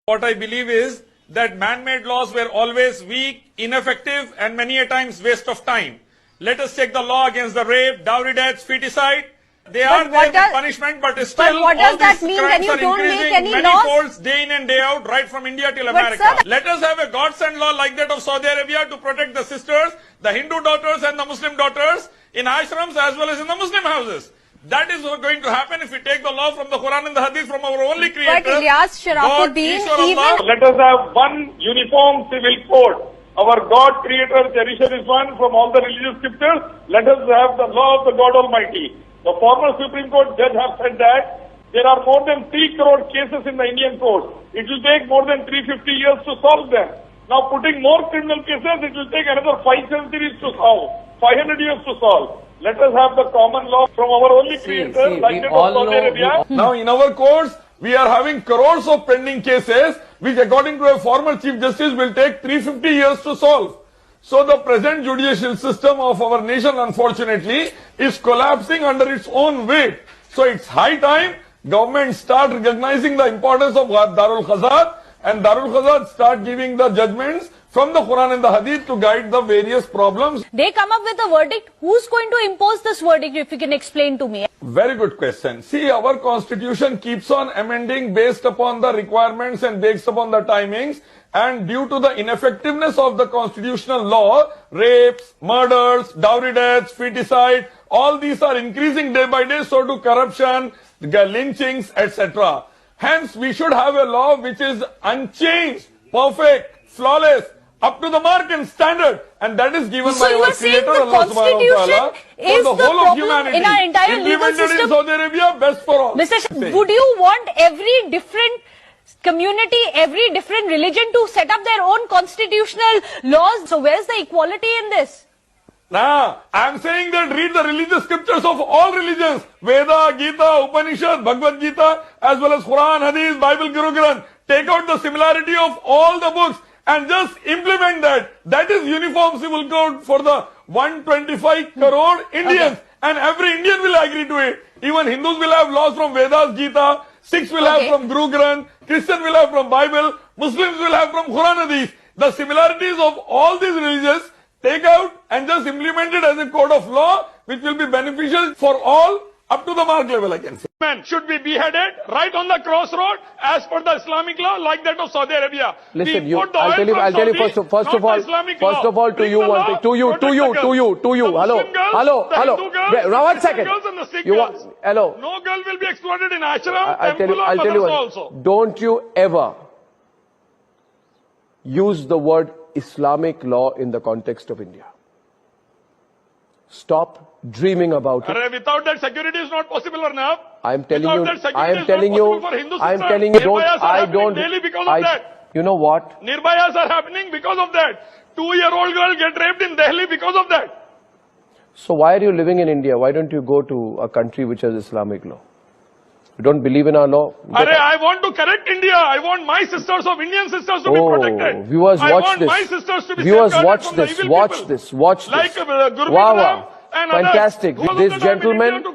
What I believe is that man-made laws were always weak, ineffective, and many a times waste of time. Let us take the law against the rape, dowry deaths, feticide. They are there with punishment, but still what all does that these mean crimes when you are don't make increasing any many laws? folds day in and day out, right from India till America. sir- Let us have a godsend law like that of Saudi Arabia to protect the sisters, the Hindu daughters and the Muslim daughters in ashrams as well as in the Muslim houses. That is going to happen if we take the law from the Quran and the Hadith from our only creator. But Ilyas Sharafuddin, even... Let us have one uniform civil code. Our God creator cherisher is one from all the religious scriptures. Let us have the law of the God Almighty. The former Supreme Court judge have said that there are more than 3 crore cases in the Indian court. It will take more than 350 years to solve them. Now putting more criminal cases, it will take another 5 centuries to solve, 500 years to solve. Let us have the common law from our only creator, like that of Saudi Arabia. Now in our courts, we are having crores of pending cases, which according to a former Chief Justice will take 350 years to solve. So the present judicial system of our nation, unfortunately, is collapsing under its own weight. So it's high time government start recognizing the importance of Darul Khazad, and Darul Khazad start giving the judgments from the Quran and the Hadith to guide the various problems. They come up with a verdict. Who's going to impose this verdict, if you can explain to me? Very good question. See, our constitution keeps on amending based upon the requirements and based upon the timings. And due to the ineffectiveness of the constitutional law, rapes, murders, dowry deaths, feticide, all these are increasing day by day, so do corruption, lynchings, etc. Hence, we should have a law which is unchanged, perfect, flawless, up to the mark and standard, and that is given by our Creator, Allah Subhanahu wa Ta'ala, for the whole of humanity. In our entire legal implemented system. in Saudi Arabia, best for all. Would you want every different community, every different religion to set up their own constitutional laws? So where's the equality in this? Nah, I'm saying that read the religious scriptures of all religions. Veda, Gita, Upanishad, Bhagavad Gita, as well as Quran, Hadith, Bible, Guru Granth. Take out the similarity of all the books and just implement that. That is uniform civil code for the 125 crore Indians. Okay. And every Indian will agree to it. Even Hindus will have laws from Vedas, Gita. Sikhs will have from Guru Granth. Christians will have from Bible. Muslims will have from Quran Hadith. The similarities of all these religions, take out and just implement it as a code of law, which will be beneficial for all up to the mark level, I can say. Men should be beheaded right on the crossroad as per the Islamic law, like that of Saudi Arabia. Listen, I'll tell you first of all, to you one thing, to you. Hello. Now 1 second. Hello. No girl will be exploded in ashram, temple or madrasa also. Don't you ever use the word Islamic law in the context of India. Stop dreaming about it. Without that, security is not possible enough. I'm telling you, you know what? Nirbhayas are happening because of that. 2-year-old girl get raped in Delhi because of that. So why are you living in India? Why don't you go to a country which has Islamic law? You don't believe in our law? I want to correct India. I want my sisters of Indian sisters to be protected. Viewers, watch this. My sisters to be viewers, watch this. Watch this. Like Guru wow. Fantastic. This gentleman.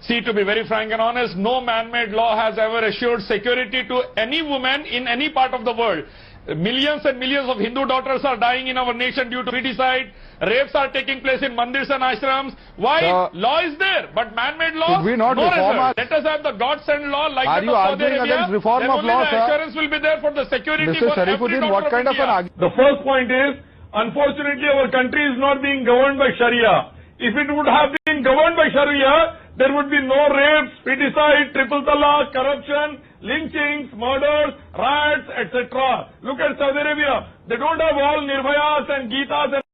See, to be very frank and honest, no man-made law has ever assured security to any woman in any part of the world. Millions and millions of Hindu daughters are dying in our nation due to feticide. Rapes are taking place in mandirs and ashrams. Why? Law is there, but man-made law, should we not no reform result. Let us have the God-sent law like that of Saudi Arabia. Against reform then of only law, the assurance will be there for the security Mr. for every Sharifuddin, daughter what kind of an India. The first point is, unfortunately, our country is not being governed by Sharia. If it would have been governed by Sharia, there would be no rapes, feticide, triple talaq, corruption, lynchings, murders, riots, etc. Look at Saudi Arabia. They don't have all Nirbhayas and Gitas and